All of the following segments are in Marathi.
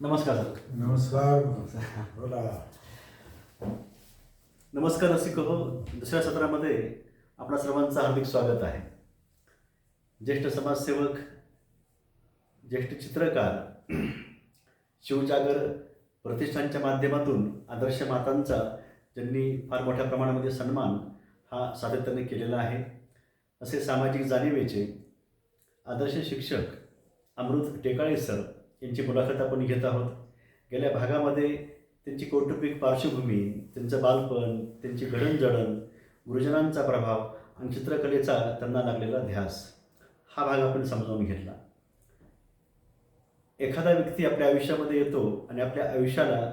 नमस्कार सर. नमस्कार. बोला. नमस्कार रसिक हो. दुसऱ्या सत्रामध्ये आपल्या सर्वांचं हार्दिक स्वागत आहे. ज्येष्ठ समाजसेवक, ज्येष्ठ चित्रकार, शिवजागर प्रतिष्ठानच्या माध्यमातून आदर्श मातांचा ज्यांनी फार मोठ्या प्रमाणामध्ये सन्मान हा सातत्याने केलेला आहे, असे सामाजिक जाणीवेचे आदर्श शिक्षक अमृत टेकाळे सर यांची मुलाखत आपण घेत आहोत. गेल्या भागामध्ये त्यांची कौटुंबिक पार्श्वभूमी, त्यांचं बालपण, त्यांची जडणघडण, गुरुजनांचा प्रभाव आणि चित्रकलेचा त्यांना लागलेला ध्यास हा भाग आपण समजावून घेतला. एखादा व्यक्ती आपल्या आयुष्यामध्ये येतो आणि आपल्या आयुष्याला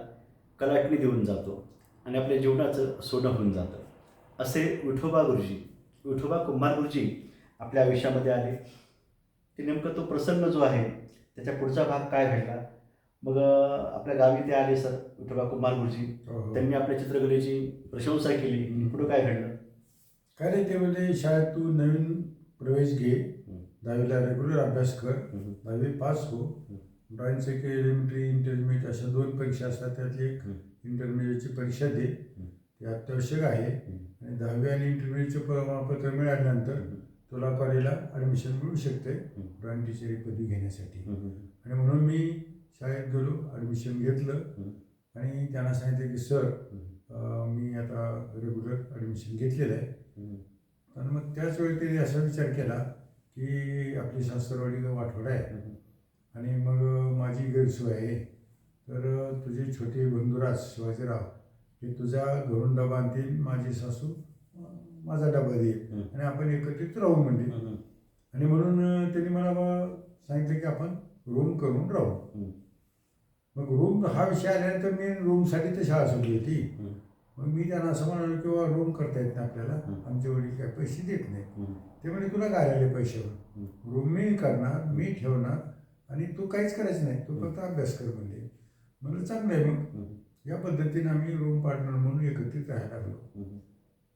कलाटणी देऊन जातो आणि आपल्या जीवनाचं सोनं होऊन जातं. असे विठोबा कुंभार गुरुजी आपल्या आयुष्यामध्ये आले. ते नेमकं तो प्रसंग जो आहे त्याच्या पुढचा भाग काय घडला, मग आपल्या गावी ते आले सर विठोबा कुंभार गुरुजी. त्यांनी आपल्या चित्रकलेची प्रशंसा केली. पुढं काय घडलं? काय नाही, ते म्हणजे शाळेत तू नवीन प्रवेश घे, 10वीला रेग्युलर अभ्यास कर, 10वी पास हो, ड्रॉइंगचे एलिमेंटरी इंटरमिडिएट अशा 2 परीक्षा असतात, त्यातली एक इंटरमिडिएटची परीक्षा दे, ते अत्यावश्यक आहे. आणि 10वी आणि इंटरमिडिएटचे प्रमाणपत्र मिळाल्यानंतर तुला कॉलेजला ॲडमिशन मिळू शकते ड्रॉइंग टीचर पदवी घेण्यासाठी. आणि म्हणून मी शाळेत गेलो, ॲडमिशन घेतलं आणि त्यांना सांगितलं की सर मी आता रेग्युलर ॲडमिशन घेतलेलं आहे. आणि मग त्याच वेळी त्यांनी असा विचार केला की आपली सासरवाडी वाठवडा आहे आणि मग माझी गैरसोय आहे, तर तुझे छोटे बंधुराज शिवाजीराव हे तुझा घरून डबा आणतील, माझी सासू माझा डबा देईल आणि आपण एकत्रित राहू म्हणजे. आणि म्हणून त्यांनी मला सांगितलं की आपण रूम करून राहू. मग रूम हा विषय आल्यानंतर मी रूमसाठी तर शाळा सुटली होती. मग मी त्यांना असं म्हणालो किंवा रूम करता येत नाही आपल्याला, आमचे वडील काय पैसे देत नाही. ते म्हणजे तुला काय आले पैशावर, रूम मी करणार, मी ठेवणार आणि तू काहीच करायचं नाही, तू फक्त अभ्यास कर म्हणजे. म्हणलं चांगलं आहे. मग या पद्धतीने आम्ही रूम पार्टनर म्हणून एकत्रित राहायला लागलो.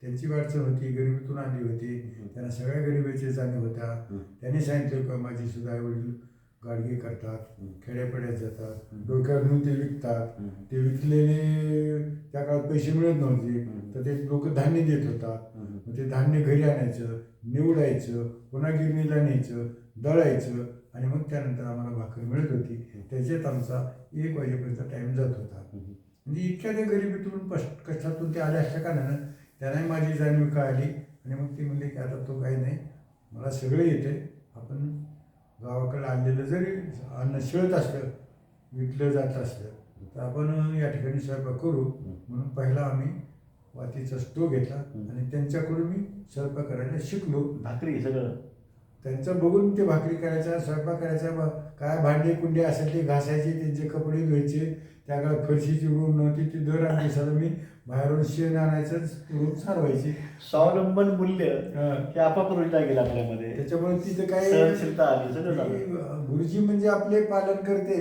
त्यांची अडचण होती, गरिबीतून आली होती, त्यांना सगळ्या गरिबीची जाणीव होत्या. त्यांनी सांगितलं का माझी सुद्धा आई वडील गाडगे करतात, खेड्यापाड्यात जातात, डोक्यावर घेऊन ते विकतात, ते विकलेले त्या काळात पैसे मिळत नव्हते, तर ते लोक धान्य देत होतात. मग ते धान्य घरी आणायचं, निवडायचं, पुन्हा गिरणीला न्यायचं, दळायचं आणि मग त्यानंतर आम्हाला भाकर मिळत होती. त्याच्यात आमचा 1 वाजेपर्यंत टाईम जात होता. म्हणजे इतक्या त्या गरिबीतून कष्टातून ते आल्या असल्या कारणानं त्यांनाही माझी जाणीव कळाली. आणि मग ते म्हणले की आता तो काही नाही, मला सगळं येते, आपण गावाकडे आणलेलं जरी अन्न शिळत असलं, विकलं जात असलं, तर आपण या ठिकाणी स्वयंपाक करू. म्हणून पहिला आम्ही वातीचा स्टोव घेतला आणि त्यांच्याकडून मी स्वयंपाक करायला शिकलो. भाकरी सगळं त्यांचं बघून ते भाकरी करायचा, स्वयंपाक करायचा, काय भांडे कुंडे असेल ते घासायचे, त्यांचे कपडे धुवायचे. त्या काळात फरशीची रूम नव्हती, ती दर दिवसाला मी बाहेरून शेण आणायचं, रूम सारवायची. स्वावलंबन मूल्य हे आपाप रुजला गेला आपल्यामध्ये. त्याच्यामुळे तिथं काय सहनशीलता आली, सगळं झालं. गुरुजी म्हणजे आपले पालन करते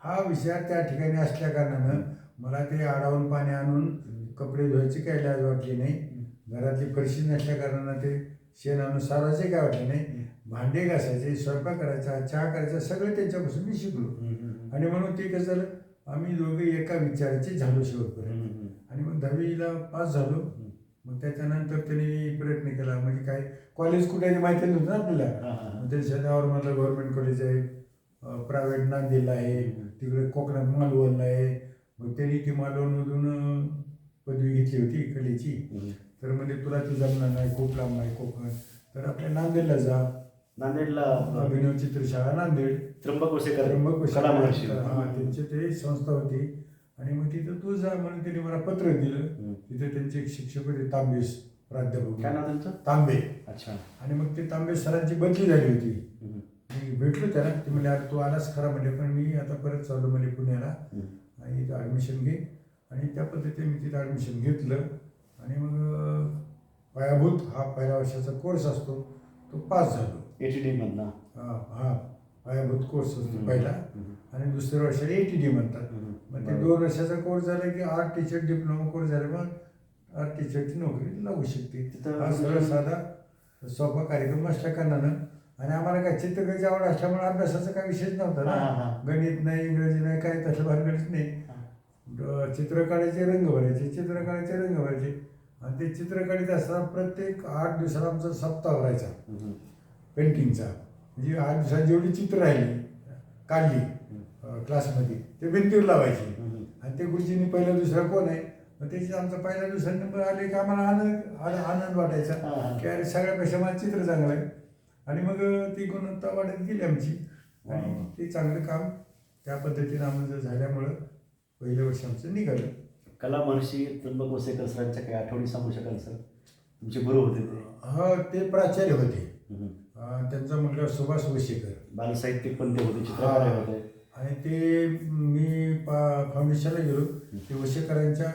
हा विचार त्या ठिकाणी असल्या कारणानं मला ते आडावून पाणी आणून कपडे धुवायचे काही लाज वाटली नाही. घरातली फरशी नसल्या कारणानं ते शेण आणून सारायचे काय वाटले नाही. भांडे घासायचे, स्वयंपाक करायचा, चहा करायचा, सगळं त्यांच्यापासून मी शिकलो. आणि म्हणून ते कसं झालं, आम्ही दोघे एका विचाराचे झालो शेवटपर्यंत. आणि मग 10वीला पास झालो. मग त्याच्यानंतर त्यांनी प्रयत्न केला, म्हणजे काय कॉलेज कुठे माहिती नव्हतं ना आपल्याला. मग ते शनिवार माझं गव्हर्नमेंट कॉलेज आहे, प्रायव्हेट नांदेडला आहे, तिकडे कोकणात मालवणला आहे. मग त्यांनी ती मालवणमधून पदवी घेतली होती कलेची. तर म्हणजे तुला ती जमणार नाही, खूप लांब आहे कोकण, तर आपल्या नांदेडला जा. नांदेडला अभिनव चित्रशाळा नांदेड, त्र्यंबक कला महर्षी त्यांची ते संस्था होती. आणि मग तिथं तू जा म्हणून त्यांनी मला पत्र दिलं. तिथे त्यांचे एक शिक्षक होते, तांबे प्राध्यापक. काय नाव त्यांचं? तांबे. अच्छा. आणि मग ते तांबे सरांची बदली झाली होती. मी भेटलो त्याला, ते म्हणजे आता तू आलास खरा म्हणजे, पण मी आता परत चाललो म्हणजे पुण्याला आणि इथं ॲडमिशन घे. आणि त्या पद्धतीने मी तिथं ॲडमिशन घेतलं. आणि मग पायाभूत हा पहिल्या वर्षाचा कोर्स असतो, तो पास झालो. ATD मधला. हा पायाभूत कोर्स असतो पहिला. आणि दुसऱ्या वर्षाला ATD म्हणतात. मग ते 2 वर्षाचा कोर्स झाला की आर्ट टीचर डिप्लोमा कोर्स झाला, मग आर्ट टीचरची नोकरी लागू शकते. हा सरळ साधा सोपा कार्यक्रम असल्या कारणानं आणि आम्हाला काय चित्रकलेची आवड असल्यामुळे अभ्यासाचा काही विषयच नव्हता हा, हा, ना. हा. गणित नाही, इंग्रजी नाही, काही तसलं भानगडीच नाही. चित्र काढायचे, रंग भरायचे, चित्र काढायचे, रंग भरायचे. आणि ते चित्र काढीत असताना प्रत्येक 8 दिवसाला आमचा सप्ताह भरायचा पेंटिंगचा. म्हणजे 8 दिवसात जेवढी चित्र राहिली काढली क्लासमध्ये ते भिंतीवर लावायची. आणि ते गुरुजींनी पहिला दुसरा कोण आहे, मग त्याची आमचा पहिला दुसरा नंबर आले की आम्हाला आनंद वाटायचा की अरे सगळ्यापेक्षा माझं चित्र चांगलं आहे. आणि मग ती गुणवत्ता वाढत गेली आमची. आणि ते चांगलं काम त्या पद्धतीनं आम्हाला झाल्यामुळं पहिल्या वर्ष आमचं निघालं. कला महर्षी त्र्यंबक वसेकर सरांच्या काही आठवणी सांगू शकाल सर? तुमचे गुरु होते ते. हा, ते प्राचार्य होते. त्यांचा मुलगा सुभाष वसेकर बालसाहित्यिक पण ते होते, चित्रकार होते. आणि ते मी फाउंडेशनला गेलो. ते वसेकरांच्या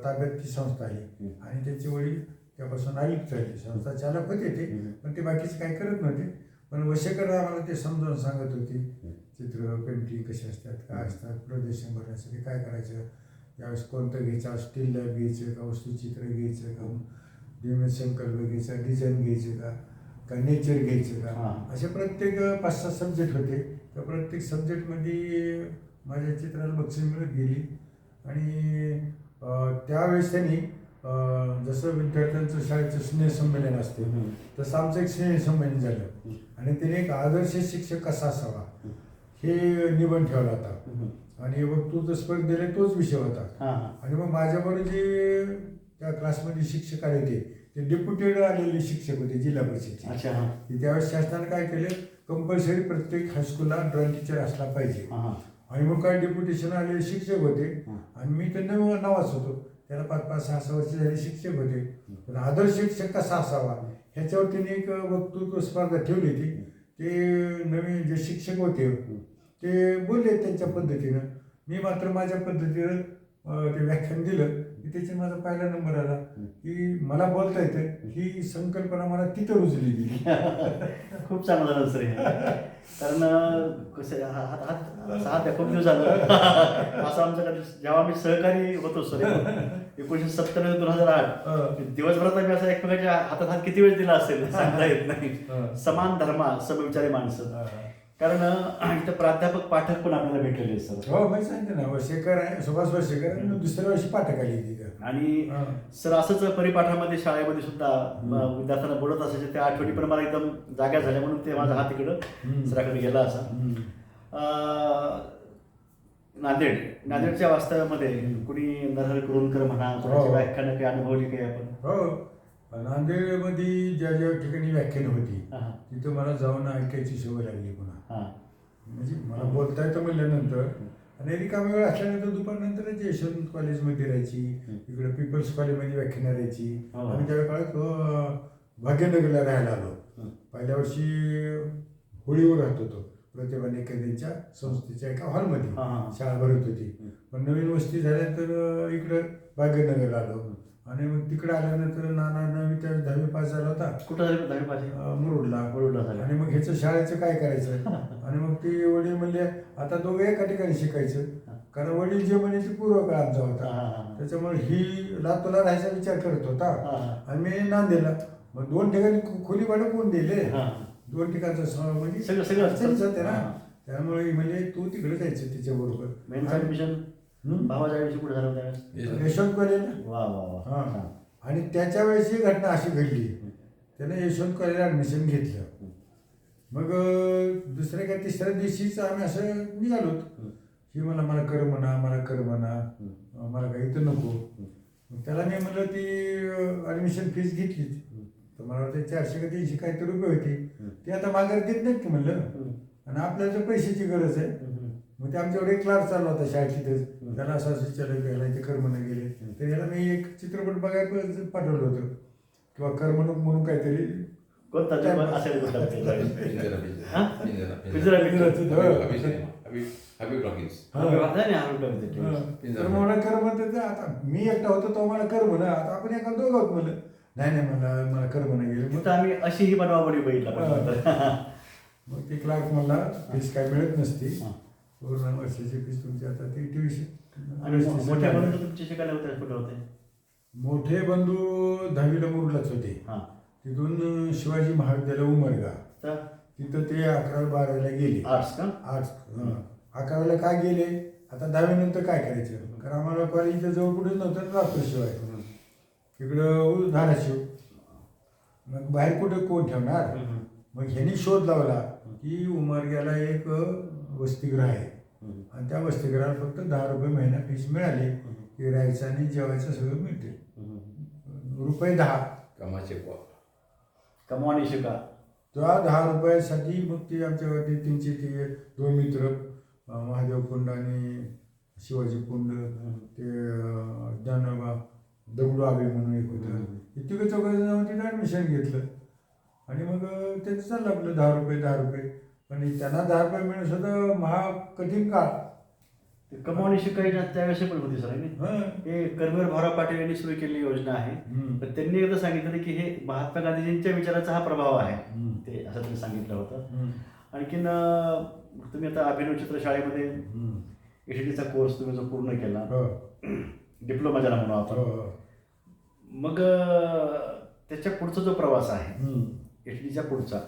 ताब्यात ती संस्था आहे. आणि त्यांचे वडील त्यापासून आयुक्त झाले, संस्था चालक होते ते, पण ते बाकीचे काही करत नव्हते. पण वसेकर आम्हाला ते समजावून सांगत होते चित्र पेंटिंग कसे असतात, काय असतात, प्रदर्शन भरण्यासाठी काय करायचं, यावेळेस कोणतं घ्यायचं, स्टील लाईफ घ्यायचं का, वस्तुचित्र घ्यायचं का, डिमेज संकल्प घ्यायचा, डिझाईन घ्यायचं का नेचर घ्यायचं का, असे प्रत्येक 5-6 सब्जेक्ट होते. त्या प्रत्येक सब्जेक्टमध्ये माझ्या चित्राला बक्षीस मिळत गेली. आणि त्यावेळेस त्यांनी जसं विद्यार्थ्यांचं शाळेचं स्नेहसंमेलन असते तसं आमचं एक स्नेहसंमेलन झालं. आणि त्याने एक आदर्श शिक्षक कसा असावा हे निबंध ठेवला होता. आणि वक्तृत्व स्पर्धेला तोच विषय होता. आणि मग माझ्याबरोबर जे त्या क्लासमध्ये शिक्षक आले होते ते डेप्युटेड आलेले शिक्षक होते जिल्हा परिषदचे. त्यावेळेस शासनाने काय केलं, कंपल्सरी प्रत्येक हायस्कूलला ड्रॉइंग टीचर असला पाहिजे. आणि मग काय डेप्युटेशन आलेले शिक्षक होते. आणि मी त्यांना नावाच होतो, त्याला 5-6 वर्ष झाले शिक्षक होते. पण आदर्श शिक्षक कसा असावा ह्याच्यावर त्यांनी एक वक्तृत्व स्पर्धा ठेवली होती. ते नवीन जे शिक्षक होते ते बोलले त्यांच्या पद्धतीनं. मी मात्र माझ्या पद्धतीनं ते व्याख्यान दिलं की त्याच्यात माझा पहिला नंबर आला. की मला बोलता येतं ही संकल्पना मला तिथं रुजली गेली. खूप चांगलं झालं सर हे. कारण कसं हात खूप दिवस झालं असं आमच्याकडे जेव्हा आम्ही सहकारी होतो सर 1997-2008 दिवसभरात आम्ही असं एकमेकांच्या हातात हात किती वेळ दिला असेल सांगता येत नाही. समान धर्मा समविचारी माणसं. कारण इथं प्राध्यापक पाठक पण आपल्याला भेटलेले सर. हो, मी सांगते ना, वसेकर आहे, सुभाष वसेकर. आणि दुसऱ्या वर्षी पाठक आली तिथं. आणि सर असंच परिपाठामध्ये शाळेमध्ये सुद्धा विद्यार्थ्यांना बोलत असायचे. त्या आठवणी पण मला एकदम जाग्या झाल्या म्हणून ते माझा हात इकडं सराकडे गेला असा. नांदेडच्या वास्तव्यामध्ये कुणी नरहर कुरुंदकर म्हणा, कोणाची व्याख्यानं काही अनुभवली काही आपण? हो, नांदेडमध्ये ज्या ज्या ठिकाणी व्याख्यानं होती तिथं मला जाऊन ऐकायची सवय लागली पुन्हा. म्हणजे मला बोलता येतं म्हणल्यानंतर. आणि रिकामी वेळ असल्यानंतर दुपारनंतर यशवंत कॉलेजमध्ये राहायची, इकडे पीपल्स कॉलेजमध्ये व्याख्यानं राहायची. आम्ही त्या काळात भाग्यनगरला राहायला आलो. पहिल्या वर्षी होळीवर राहत होतो प्रतिभा निकेतनच्या संस्थेच्या एका हॉलमध्ये शाळा भरत होती. पण नवीन वस्ती झाल्यानंतर इकडं भाग्यनगरला आलो. आणि मग तिकडे आल्यानंतर नाना 10वी पास झाला होता. कुठं झाली 10वी पास? मुरुडला झाली. आणि मग ह्याचं शाळेचं काय करायचं. आणि मग ते वडील म्हणले आता दोघं एका ठिकाणी शिकायचं. कारण वडील जे म्हणे ते पूर्व काळ आमचा होता. त्याच्यामुळे ही लातूरला राहायचा विचार करत होता. आणि मी नांदेडला. मग 2 ठिकाणी खोली भाडं कोण दिले, 2 ठिकाणचं म्हणजे सगळं ना. त्यामुळे म्हणजे तू तिकडे जायचं तिच्याबरोबर. भावाच्या वेळेस कुठे झालं त्यावेळेस? यशवंत कॉलेज. वा. आणि त्याच्या वेळेस ही घटना अशी घडली, त्याने यशवंत कॉलेजला ॲडमिशन घेतलं. मग दुसऱ्या का तिसऱ्या दिवशीच आम्ही असं निघालो की मला कर म्हणा, मला काही इथं नको. त्याला मी म्हणलं ती ॲडमिशन फीस घेतली तर मला वाटतं 400 का 300 काहीतरी रुपये होती. ती आता माघार देत नाहीत की म्हणलं. आणि आपल्याला तर पैशाची गरज आहे. मग ते आमच्याकडे क्लास चालला होता शाळेत तिथेच. त्याला असं चालू घ्यायला ते करमणूक गेले. तर याला मी एक चित्रपट बघायला पाठवलं होतं किंवा करमणूक म्हणून काहीतरी. कोणता असेल? करमत आता मी एकटा होतो तो मला कर म्हणा, आता आपण एका दोघं म्हणलं नाही मला कर म्हणा गेलं. मग आम्ही अशी ही बनवाबडी बघितला. मग ते क्लार्क म्हणला फीस काय मिळत नसते, पूर्ण वर्षाची फीस तुमची आता ती 28. आणि मोठ्या बंधू तुमचे शिकायला होते कुठे होते? मोठे बंधू 10वीला मुरुडलाच होते. तिथून शिवाजी महाविद्यालय उमरगा तिथं ते 11वी-12वीला गेले. आर्ट्स का? आर्ट्स. 11वीला का गेले? आता 10वीनंतर काय करायचं? कारण आम्हाला कॉलेजच्या जवळ कुठेच नव्हतं, लातूरशिवाय तिकडं धाराशिव. मग बाहेर कुठे कोण ठेवणार? मग ह्यांनी शोध लावला की उमरग्याला एक वसतिगृह आहे आणि त्या वसतिगृहाला फक्त 10 रुपये महिना फीस मिळाली की राहायचं आणि जेवायचं सगळं मिळते. ₹10 कमवा आणि शिका. त्या 10 रुपयासाठी मग ते आमच्यावरती त्यांचे ते 2 मित्र महादेव कुंड आणि शिवाजी कुंड, ते ज्ञानोबा दगडू आबे म्हणून एक होतं, हे तिघं चौघं जाऊन तिथं ॲडमिशन घेतलं आणि मग त्यांचं चाललं आपलं 10 रुपये. पण त्यांना 10 रुपये मिळून सुद्धा महाग कठीण काळ. कमावणी शिकायची त्यावेळेस पण होती सर. हे कर्मवीर भाऊराव पाटील यांनी सुरू केलेली योजना आहे. तर त्यांनी एकदा सांगितलं की हे महात्मा गांधीजींच्या विचाराचा हा प्रभाव आहे, ते असं त्यांनी सांगितलं होतं. आणखीन तुम्ही आता अभिनव चित्रशाळेमध्ये एचडीचा कोर्स तुम्ही जो पूर्ण केला, डिप्लोमा ज्याला म्हणू आपण, मग त्याच्या पुढचा जो प्रवास आहे एचडीच्या पुढचा,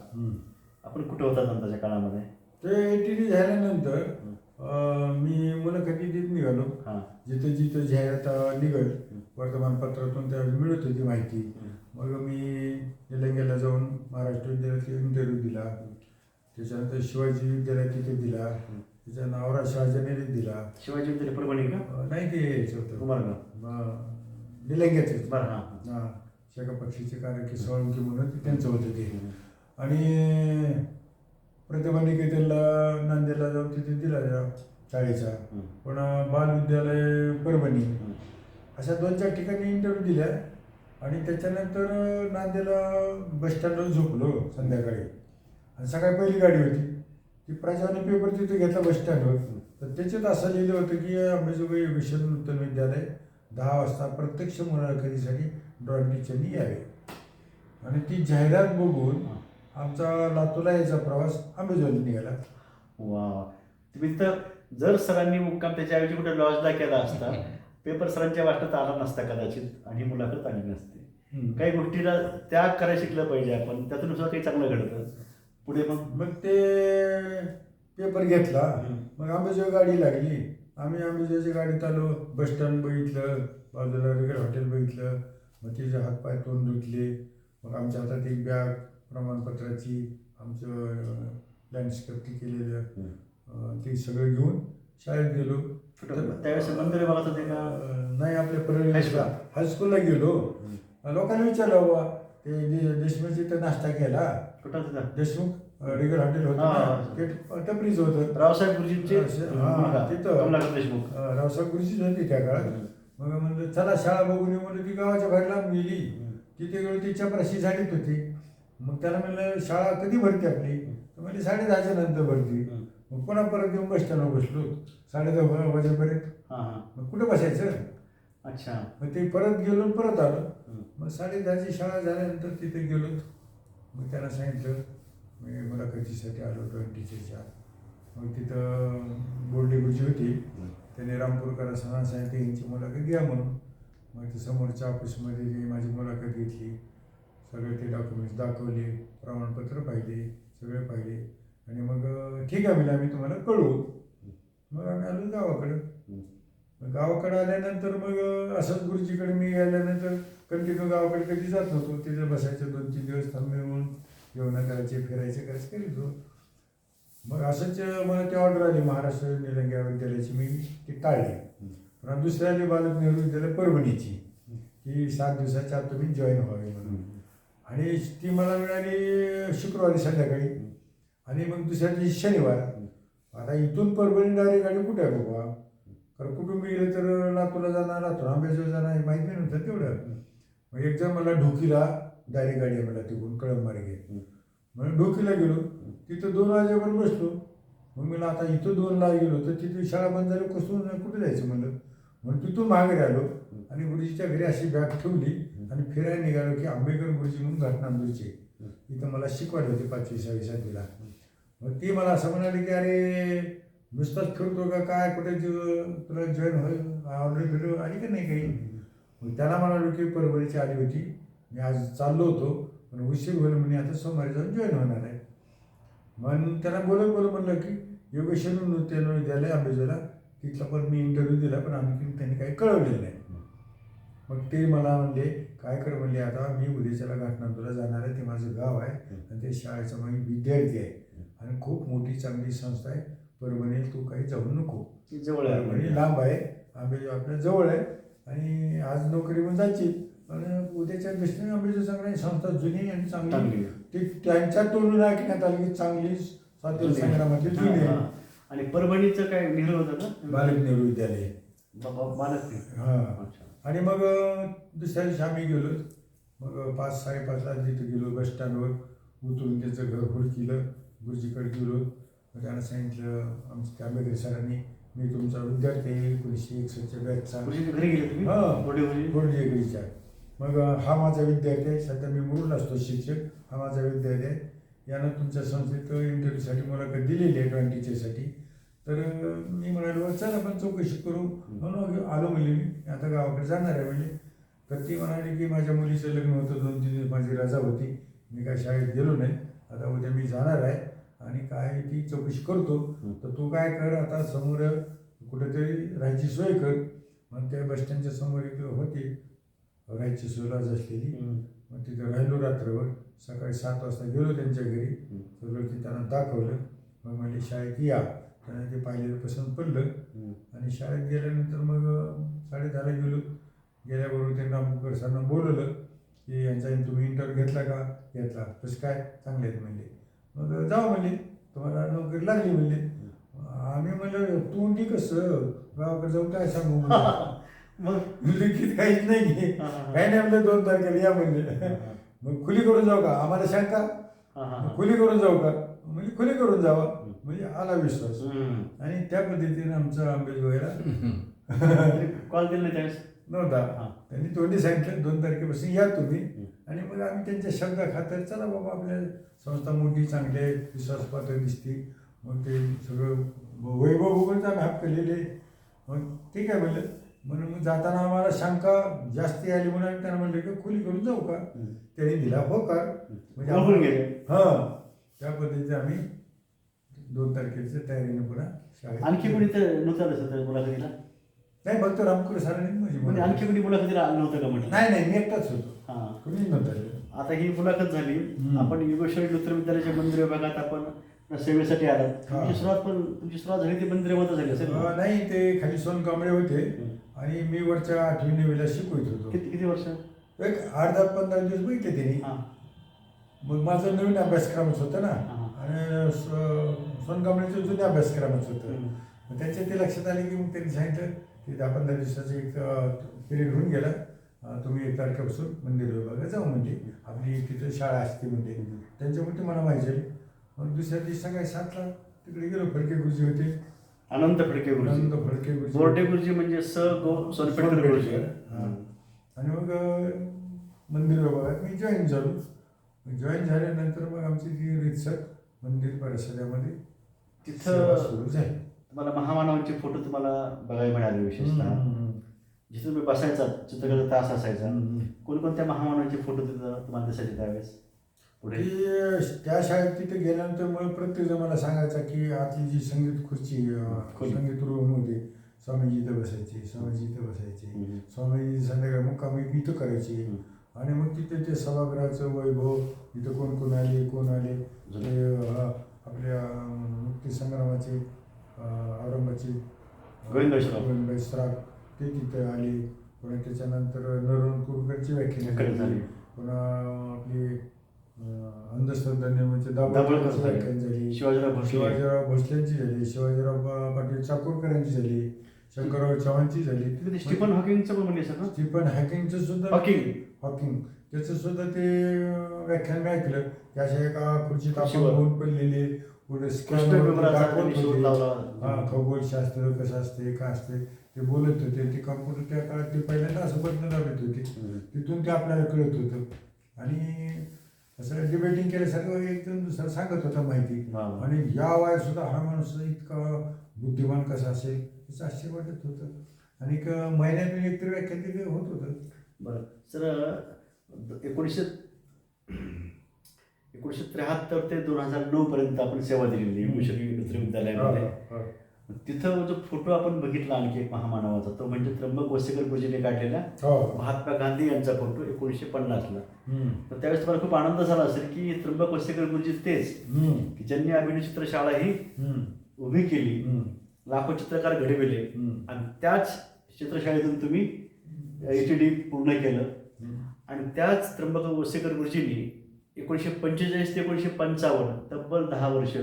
आपण कुठे होता नंतरच्या काळामध्ये? ते एचडी झाल्यानंतर मी मुलाखती देत निघालो. जिथं जिथं जाहिरात निघल वर्तमानपत्रातून त्यावेळी मिळत होती माहिती. मग मी निलंग्याला जाऊन महाराष्ट्र विद्यालयात इंटरव्ह्यू दिला. त्याच्यानंतर शिवाजी विद्यालयात तिथे दिला. त्याच्या नावरा शहाजनेरीत दिला. शिवाजी विद्यालय परभणी का? नाही, ते यायचं होतं कुमारगाव, निलंग्याचंच. बरं. शेका पक्षीचे कार्य सोळंकी म्हणून त्यांचं होतं ते. आणि प्रतिभा निकेतनला नांदेडला जाऊन तिथे दिला शाळेचा. पण बालविद्यालय परभणी, अशा 2-4 ठिकाणी इंटरव्ह्यू दिल्या. आणि त्याच्यानंतर नांदेडला बसस्टँडवर झोपलो संध्याकाळी आणि सकाळी पहिली गाडी होती ती प्रजावाणी पेपर तिथे घेतला बसस्टँडवर. तर त्याच्यात असं लिहिलं होतं की अंबेजोगाई विश्व नूतन विद्यालय 10 वाजता प्रत्यक्ष मुलाखतीसाठी ड्रॉइंग टीचरनी यावे. आणि ती जाहिरात बघून आमचा लातूरला यायचा प्रवास अंबेजोगाईला निघाला. वा, तुम्ही तर जर सरांनी मुक्काम त्याच्याऐवजी कुठे लॉजला केला असता, पेपर सरांच्या वाटत आला नसता कदाचित आणि मुलाखत आली नसती. काही गोष्टीला त्याग करायला शिकलं पाहिजे आपण, त्यातून सुद्धा काही चांगलं घडतं पुढे. मग ते पेपर घेतला. मग अंबेजोगाई गाडी लागली. आम्ही अंबेजोगाईच्या गाडीत आलो. बसस्टँड बघितलं, बाजूला रेगड हॉटेल बघितलं. मग तिचे हातपाय तोंड धुतले. मग आमच्या हातात एक बॅग प्रमाणपत्राची, आमचं लँडस्केप केलेलं, ते सगळं घेऊन शाळेत गेलो. त्यावेळेस मंदिर बघत होते का? नाही, आपल्या परळी हायस्कूलला गेलो. लोकांना विचारलं, बाबा ते देशमुखची तर नाश्ता केला. कुठं? देशमुख रेगड हॉटेल होतं, ते टपरीच होतं. रावसाहेब गुरुजींचे तिथं देशमुख रावसाहेब गुरुजीच होती त्या काळात. मग म्हणलं चला शाळा बघून येऊ. म्हणलं ती गावाच्या बाहेर लांब गेली. तिथे गेलो, ती चपराशी झाडीत होती. मग त्याला म्हणलं शाळा कधी भरते आपली? तर म्हणजे 10:30च्या नंतर भरती. मग पुन्हा परत येऊन बस स्टँडवर बसलो 10:30 वाजेपर्यंत. मग कुठं बसायचं? अच्छा. मग ते परत गेलो, परत आलो. मग 10:30ची शाळा झाल्यानंतर तिथे गेलो. मग त्याला सांगितलं मी मुलाखतीसाठी आलो ड्रॉइंग टीचरच्या. मग तिथं बोर्डे गुरुजी होती. त्याने रामपूरकर सरांना सांगितलं यांची मुलाखत घ्या म्हणून. मग ते समोरच्या ऑफिसमध्ये माझी मुलाखत घेतली. सगळे ते डॉक्युमेंट्स दाखवले, प्रमाणपत्र पाहिले, सगळे पाहिले. आणि मग ठीक आहे म्हणजे आम्ही तुम्हाला कळवू. मग आम्ही आलो गावाकडं. मग गावाकडं आल्यानंतर मग असंच गुरुजीकडे मी आल्यानंतर कंटिन्यू गावाकडे कधी जात नव्हतो. तिथे बसायचं 2-3 दिवस थांबून जेवण करायचे, फिरायचे करीत होतो. मग असंच मला ती ऑर्डर आली महाराष्ट्र निलंग्या विद्यालयाची. मी ती टाळली. पण दुसऱ्या आली बालक नेहरू विद्यालय परभणीची, की 7 दिवसाच्या आत तुम्ही जॉईन व्हावे म्हणून. आणि ती मला मिळाली शुक्रवारी संध्याकाळी. आणि मग दुसऱ्या दिवशी शनिवार. आता इथून परभणी डायरेक्ट गाडी कुठे आहे बाबा? कारण कुठून गेलं तर लातूरला जाणार, लातूर अंबेजोगाई जाणार, माहीत नाही नव्हतं तेवढं. मग एकदा मला ढोकीला डायरेक्ट गाडी आहे मला तिकडून कळंब मार्गे. म्हणून ढोकीला गेलो. तिथं 2 वाजेपर्यंत बसलो. मग मला आता इथं 2ला गेलो तर तिथे शाळा बंद झाली, कुठे जायचं म्हणलं. म्हणून तिथून माघारी आलो आणि गुरुजीच्या घरी अशी बॅग ठेवली आणि फिरायला निघालो की आंबेडकर गुरुजी म्हणून घटनांदूरचे इथं मला शिकवायला होते 5वी 6वी 7वीला. मग ती मला असं म्हणाली की अरे नुसताच फिरतो का काय, कुठे तुला जॉईन होईल ऑर्डर फिरव आली का नाही काही? मग त्याला म्हणालो की परभणीची आली होती, मी आज चाललो होतो पण उशीर होईल म्हणे, आता सोमवारी जाऊन जॉईन होणार आहे. मग त्याला बोलत म्हणलं की योगेश्वर नृत्य विद्यालय आंबेजोला तिथला पण मी इंटरव्ह्यू दिला, पण आणखी त्यांनी काही कळवलेलं नाही. मग ते मला म्हणले काय कर म्हणले, आता मी उद्याच्याला घाटनांदूरला जाणार आहे, ते माझं गाव आहे आणि ते शाळेचा माझी विद्यार्थी आहे आणि खूप मोठी चांगली संस्था आहे परभणी, तू काही जाऊ नको. जवळ आहे परभणी लांब आहे, आंबेजो आपल्या जवळ आहे आणि आज नोकरी म्हणून जायची, पण उद्याच्या दृष्टीने आंबेजो चांगली संस्था जुनी आणि चांगली, ती त्यांच्या तोडून ऐकण्यात आली की चांगली स्वातंत्र्य संग्रामातली जुनी आहे. आणि परभणीचं काय नेहरू होतं ना, बालक नेहरू विद्यालय. बालक हां. आणि मग दुसऱ्या दिवशी आम्ही गेलो, मग 5-5:30ला तिथे गेलो, बस स्टँडवर उतरून त्यांचं घर हुडकिलं, गुरुजीकडे गेलो. मग त्यांना सांगितलं आमच्या आंबेडकर सरांनी, मी तुमचा विद्यार्थी आहे 1961च्या बॅचचा. घरी गेले तुम्ही? हां, बोर्डे गोडजेगडीच्या. मग हा माझा विद्यार्थी आहे, सध्या मी मुरुडला असतो शिक्षक, हा माझा विद्यार्थी आहे, यानं तुमच्या संस्थेत इंटरव्ह्यूसाठी मुलाखत दिलेली आहे ड्रॉइंग टीचरसाठी. तर मी म्हणालो चला आपण चौकशी करू, म्हणून आलो म्हणले मी आता गावाकडे जाणार आहे म्हणले. तर ती म्हणाली की माझ्या मुलीचं लग्न होतं, 2-3 दिवस माझी रजा होती, मी काय शाळेत गेलो नाही, आता उद्या मी जाणार आहे आणि काय ती चौकशी करतो. तर तू काय कर, आता समोर कुठेतरी राहायची सोय कर. मग त्या बसस्टँडच्या समोर एक होती राहायची सोय लाज असलेली, मग तिथं राहिलो रात्रभर. सकाळी 7 वाजता गेलो त्यांच्या घरी, सगळं ते त्यांना दाखवलं. मग म्हणजे शाळेत या, त्यांना ते पाहिलेलं पसंत पडलं आणि शाळेत गेल्यानंतर मग 10:30ला गेलो. गेल्याबरोबर त्यांना अमुकर सरांना बोलवलं की यांचा तुम्ही इंटरव्ह्यू घेतला का? घेतला. कसं काय? चांगले आहेत म्हणले. मग जाऊ म्हणले, तुम्हाला नोकरी लागली म्हणले. आम्ही म्हणलं तोंडी कसं गावाकडे जाऊन काय सांगू मग लिखित काहीच नाही घे, काही नाही म्हणलं 2 तारखेला या म्हणले. मग खुली करून जाऊ का? आम्हाला शंका, खुली करून जाऊ का? म्हणजे खुली करून जावा, म्हणजे आला विश्वास. आणि त्या पद्धतीने आमचा आंबेजोगाईला कॉल दिला त्यावेळेस नव्हता. त्यांनी तोंडी सांगितलं 2 तारखेपासून या तुम्ही. आणि मग आम्ही त्यांच्या शब्दाखातर चला बाबा आपल्या संस्था मोठी चांगली आहे, विश्वासपात्र दिसते, मग ते सगळं वैभव बघूनच आम्ही हात केलेले. मग ठीक आहे म्हणलं. म्हणून मग जाताना आम्हाला शंका जास्ती आली म्हणून आम्ही त्यांना म्हणलं की खुली करून जाऊ का? त्यांनी दिला होकार. म्हणजे हां, त्या पद्धतीने आम्ही 2 तारखेच्या तयारीने पुन्हा शाळेत. आणखी कोणी तर नव्हतं मुलाखतीला? नाही, फक्त रामकुर सरांनी म्हणजे आणखी कोणी मुलाखतीला आलं नव्हतं का म्हटलं? नाही, मी एकटाच होतो, हां, कुणीच नव्हतं. आता ही मुलाखत झाली, आपण योगेश्वरी लुथर विद्यालयाच्या मंदिर विभागात आपण सेवेसाठी आलात. तुमची सुरुवात झाली ती मंदिरामध्ये झाली असेल? नाही, ते खाली सोनकांबळे होते आणि मी वरच्या 8वी-9वीला शिकवत होतो. किती वर्ष? एक 8-10-15 दिवस बघितले त्यांनी. मग माझं नवीन अभ्यासक्रमच होतं ना, आणि सोनकांबळेचं जुने अभ्यासक्रमच होतं. मग त्यांच्या ते लक्षात आले की मग त्यांनी सांगितलं की 10-15 दिवसाचं एक पिरियड होऊन गेला, तुम्ही 1 तारखेपासून मंदिर विभागात जाऊ म्हणजे आपली तिथं शाळा असते म्हणजे. त्यांच्यामुळे मला माहिती आहे. मग दुसऱ्या दिवशी सकाळी 7ला तिकडे गेलो. फडके गुरुजी होते, अनंत फडके गुरुजी, बोर्डे गुरुजी म्हणजे सोनपेठकर गुरुजी. आणि मग मंदिर विभागात मी जॉईन झालो. जॉईन झाल्यानंतर मग आमची ती रितसर मंदिर परिसरामध्ये तिथं सुरू झाली. तुम्हाला महामानवांचे फोटो तुम्हाला बघायला मिळाले, विशेषतः जिथे तुम्ही बसायचा चित्रकलेचा तास असायचा. कोणकोणत्या महामानवांचे फोटो तिथं तुम्हाला दिसायचे त्यावेळेस? पुढे त्या शाळेत तिथे गेल्यानंतर मग प्रत्येक जण मला सांगायचा की आतली जी संगीत खुर्ची, संगीत रूम होते, स्वामीजी इथं बसायचे, स्वामीजी इथं बसायचे, स्वामीजी संध्याकाळी मुक्कामी इथं करायचे. आणि मग तिथे ते सभागृहाचं वैभव, इथं कोण कोण आले, ते आपल्या मुक्तीसंग्रामाचे औरंगाबादचे गोविंदभाई सराफ ते तिथे आले. पुन्हा त्याच्यानंतर नरवणपूरकरची व्याख्यान झाली. पुन्हा आपली अंधश्रद्धा निर्मूलची दाभोळकरची व्याख्यान झाली, शिवाजीराव भोसलेंची झाली, शिवाजीराव पाटील चाकूरकरांची झाली, शंकरराव चव्हाणची झाली. स्टीफन हॉकिंगचं पण म्हणजे सर, स्टीफन हॉकिंगचं सुद्धा हॉकिंग त्याचं सुद्धा ते व्याख्यान मी ऐकलं. त्याच्या एका खुर्चीत आपण होऊन पडलेले पुढे खगोलशास्त्र कसं असते काय असते ते बोलत होते. ते कॉम्प्युटर त्या काळात ते पहिल्यांदा असं बटणं दाबत होते, तिथून ते आपल्याला कळत होतं. आणि असं डिबेटिंग केल्यासारखं एकदम दुसरं सांगत होता माहिती. आणि या वयात सुद्धा हा माणूस इतका बुद्धिमान कसा असेल त्याचं आश्चर्य वाटत होतं. आणि महिन्यातून एकतरी व्याख्यान तिथे होत होतं. बरं सर, 1973 ते 2009 पर्यंत आपण सेवा दिलेली योगेश्वरी नृत्य विद्यालयामध्ये. तिथं जो फोटो आपण बघितला आणखी एक महामानवाचा, तो म्हणजे त्र्यंबक वसेकर गुरुजीने काढलेला महात्मा गांधी यांचा फोटो 1950ला. तर त्यावेळेस तुम्हाला खूप आनंद झाला असेल की त्र्यंबक वसेकर गुरुजी तेच की ज्यांनी अभिनय चित्रशाळा ही उभी केली, लाखो चित्रकार घडविले, आणि त्याच चित्रशाळेतून तुम्ही HTD पूर्ण केलं. आणि त्याच त्र्यंबक वसेकर गुरुजींनी 1945 ते 1955 तब्बल 10 वर्ष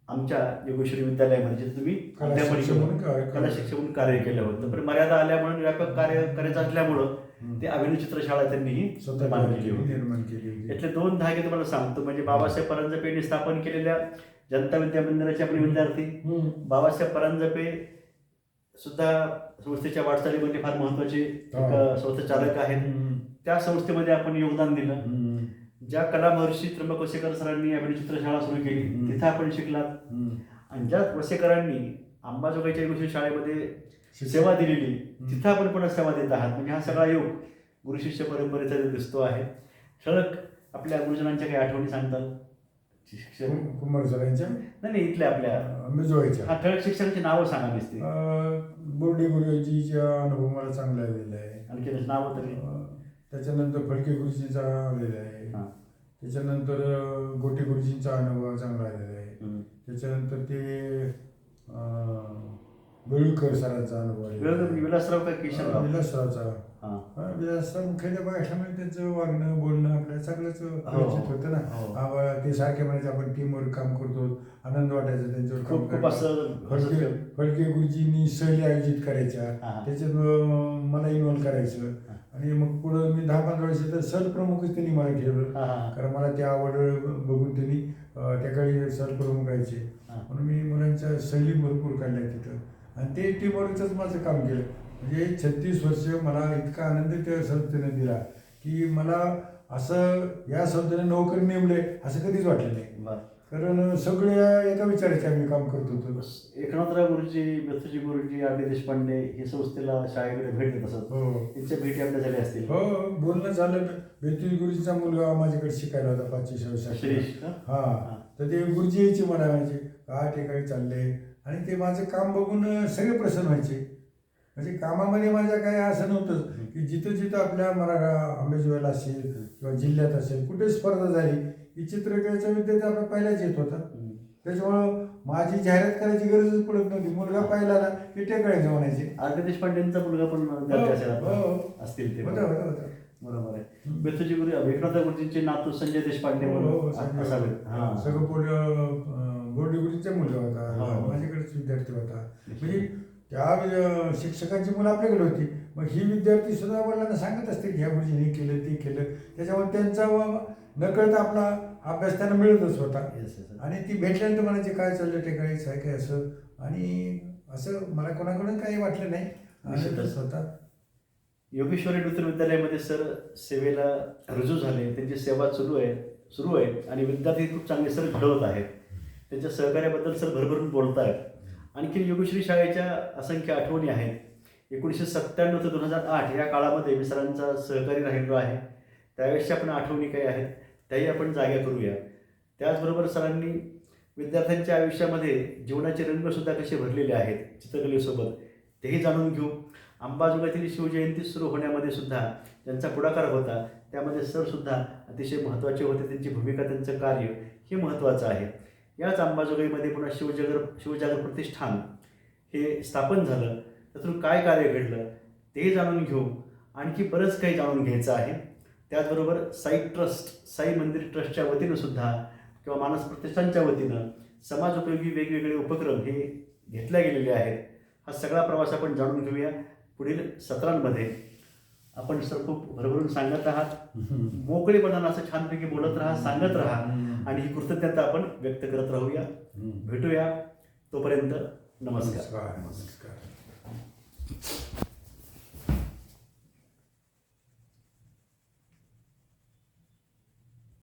आमच्या योगेश्वरी विद्यालयामध्ये तुम्ही कला शिक्षक म्हणून कार्य केलं होतं. पण मर्यादा आल्यामुळे, व्यापक कार्य करायचं असल्यामुळं ते अभिनय चित्रशाळा त्यांनी निर्माण केली. यातले 2 धागे तुम्हाला सांगतो. म्हणजे बाबासाहेब परांजपे यांनी स्थापन केलेल्या जनता विद्या मंदिराचे आपले विद्यार्थी, बाबासाहेब परांजपे सुद्धा संस्थेच्या वाटचालीमध्ये फार महत्वाचे संस्थाचालक आहेत. त्या संस्थेमध्ये आपण योगदान दिलं. ज्या कला महर्षी त्र्यंबक वसेकर सरांनी अभिनय चित्रशाळा सुरू केली तिथं आपण शिकलात. आणि ज्या वसेकरांनी अंबाजोगाईच्या योगेश्वरी शाळेमध्ये सेवा दिलेली तिथं आपण पुन्हा सेवा देत आहात. म्हणजे हा सगळा योग गुरु शिष्य परंपरेचा दिसतो आहे. ठळक आपल्या गुरुजनांच्या काही आठवणी सांगतात? शिक्षक कुमार सरांच्या नाही, इथल्या आपल्या अंबाजोगाईच्या हा ठळक शिक्षकांची नावं सांगा नुसती. बोर्डे गुरुजीचा अनुभव मला चांगला आलेला आहे. आणखी नावं तरी? त्याच्यानंतर फडके गुरुजींचा आलेला आहे. त्याच्यानंतर गोटे गुरुजींचा अनुभव चांगला आलेला आहे. त्याच्यानंतर ते बेळूकर सरांचा अनुभव आहे. विलासराव का किशनराव? विलासरावचा. विलासराव मुख्याध्यापक असल्यामुळे त्यांचं वागणं बोलणं आपल्याला सगळंच परिचित होतं ना. ते सारखे म्हणायचे आपण टीमवर काम करतो, आनंद वाटायचा त्यांच्यावर काम करायचं. फडके गुरुजींनी सहली आयोजित करायच्या, त्याच्यात मला इन्व्हॉल्व करायचं. आणि मग पुढं मी 10-15 वर्ष तर सहप्रमुखच त्यांनी मला ठेवलं, कारण मला ती आवड बघून त्यांनी त्या काळी सहप्रमुख राहायचे. म्हणून मी मुलांच्या सहली भरपूर काढल्या तिथं, आणि ते टीमवरच माझं काम केलं. म्हणजे 36 वर्ष मला इतका आनंद त्या संस्थेने दिला की मला असं या संस्थेने नोकरी नेमले असं कधीच वाटलं नाही. कारण सगळ्या एका विचाराचे आम्ही काम करत होतो. एकनाथराव गुरुजी, बेथुजी गुरुजी, R.D. देशपांडे हे संस्थेला शाळेकडे भेट देत असत. त्यांच्या भेटी आपल्या झाल्या असतील? हो, बोलणं झालं. बेथुजी गुरुजीचा मुलगा माझ्याकडे शिकायला होता 5वी वर्षाचा. तर ते गुरुजी यायचे मला, म्हणायचे काय ठिकाणी चालले, आणि ते माझं काम बघून सगळे प्रसन्न व्हायचे. म्हणजे कामामध्ये माझ्या काय असं नव्हतं की जिथं जिथं आपल्या अंबाजोगाईला असेल किंवा जिल्ह्यात असेल कुठे स्पर्धा झाली की चित्रकलेचा विद्यार्थी आपला पहिलाच येत होता. त्याच्यामुळं माझी जाहिरात करायची गरजच पडत नव्हती. मुलगा पाहिला ना की टेकडायचं म्हणायचे. R.D. देशपांडेंचा मुलगा पण असतील ते? बरोबर आहे. बेथुजी गुरु, एकनाथ गुरुजींचे नातू संजय देशपांडे असावेत. सगळं बोर्डे गुरुजींचा मुलगा होता, माझ्याकडेच विद्यार्थी होता. म्हणजे त्या शिक्षकांची मुलं आपल्याकडे होती. मग ही विद्यार्थी सुद्धा वडिलांना सांगत असते की ह्या गुरुजींनी केलं ते केलं. त्याच्यामुळे त्यांचा नकळत आपला अभ्यास त्यांना मिळतच होता. आणि ती भेटल्यानंतर म्हणायचे काय चाललं टेकाळीच आहे काय असं. आणि असं मला कोणाकडून काही वाटलं नाही, आनंदच होता. योगेश्वरी नृत्य विद्यालयामध्ये सर सेवेला रुजू झाले, त्यांची सेवा सुरू आहे आणि विद्यार्थी खूप चांगले सर घडवत आहेत. त्यांच्या सहकार्याबद्दल सर भरभरून बोलत आहेत. आणखी योगेश्वरी शाळेच्या असंख्य आठवणी आहेत. 1997 ते 2008 या काळामध्ये मी सरांचा सहकारी राहिलो आहे. त्यावेळेसच्या आपण आठवणी काही आहेत त्याही आपण जाग्या करूया. त्याचबरोबर सरांनी विद्यार्थ्यांच्या आयुष्यामध्ये जीवनाचे रंगसुद्धा कसे भरलेले आहेत चित्रकलेसोबत तेही जाणून घेऊ. अंबाजोगाईतील शिवजयंती सुरू होण्यामध्ये सुद्धा ज्यांचा पुढाकार होता त्यामध्ये सरसुद्धा अतिशय महत्त्वाचे होते. त्यांची भूमिका, त्यांचं कार्य हे महत्त्वाचं आहे. याच अंबाजोगाईमध्ये पुन्हा शिवजागर प्रतिष्ठान हे स्थापन झालं. त्यातून काय कार्य घडलं तेही जाणून घेऊ. आणखी बरंच काही जाणून घ्यायचं आहे. त्याचबरोबर साई मंदिर ट्रस्टच्या वतीनं सुद्धा किंवा मानस प्रतिष्ठानच्या वतीनं समाजोपयोगी वेगवेगळे उपक्रम हे घेतले गेलेले आहेत. हा सगळा प्रवास आपण जाणून घेऊया पुढील सत्रांमध्ये. आपण सर खूप भरभरून सांगत आहात, मोकळेपणानं असं छानपैकी बोलत राहा, सांगत राहा आणि ही कृतज्ञता आपण व्यक्त करत राहूया. भेटूया, तोपर्यंत नमस्कार.